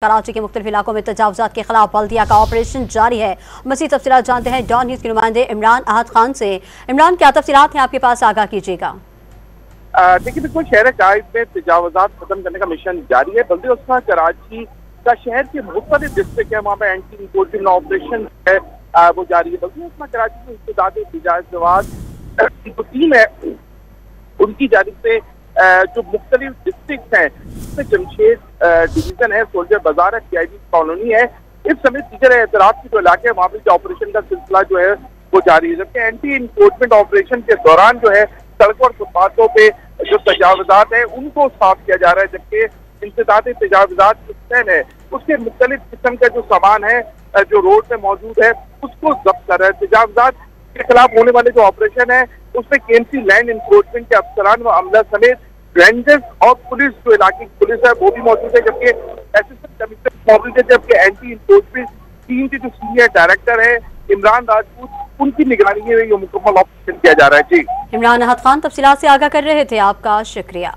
कराची के मुख्तलिफ इलाकों में तजावुजात के खिलाफ बल्दिया का ऑपरेशन जारी है। मज़ीद तफसीलात जानते हैं डॉन न्यूज़ के नुमाइंदे इमरान अहद खान से। इमरान, क्या तफसीलात हैं आपके पास, आगाह कीजिएगा। देखिए, बिल्कुल शहर कायद में तजावुजात खत्म करने का मिशन जारी है। बल्दिया उसका कराची का शहर के मुख्तलिफ डिस्ट्रिक्ट है, वहाँ पे एंटी इंक्रोचमेंट ऑपरेशन है वो जारी है। बल्दिया उसका कराची में इब्तिदाई तजावुजात जो टीम है उनकी जानिब से जो मुख्तलिफ डिस्ट्रिक्ट हैं उसमें जमशेद डिवीजन है, सोल्जर बाजार है, PID कॉलोनी है, इस समेत दीगर एतराफ के जो इलाके हैं वहाँ पे ऑपरेशन का सिलसिला जो है वो जारी है। जबकि एंटी इंक्रोचमेंट ऑपरेशन के दौरान जो है सड़कों और फुटपाथों पे जो तजावुजात है उनको साफ किया जा रहा है। जबकि इंसदादी तजावुजात है उसके मुख्तलिफ किस्म का जो सामान है जो रोड पे मौजूद है उसको जब्त कर रहा है। तजावुजात के खिलाफ होने वाले जो ऑपरेशन है उसमें KMC लैंड इंक्रोचमेंट के अफसरान व अमला समेत रेंजर्स और पुलिस जो इलाके की पुलिस है वो भी मौजूद है। जबकि असिस्टेंट कमिश्नर मौजूद है। जबकि एंटी इंक्रोचमेंट टीम के जो सीनियर डायरेक्टर है इमरान राजपूत, उनकी निगरानी में ये मुकम्मल ऑपरेशन किया जा रहा है। जी, इमरान अहद खान तफसीलात से आगाह कर रहे थे, आपका शुक्रिया।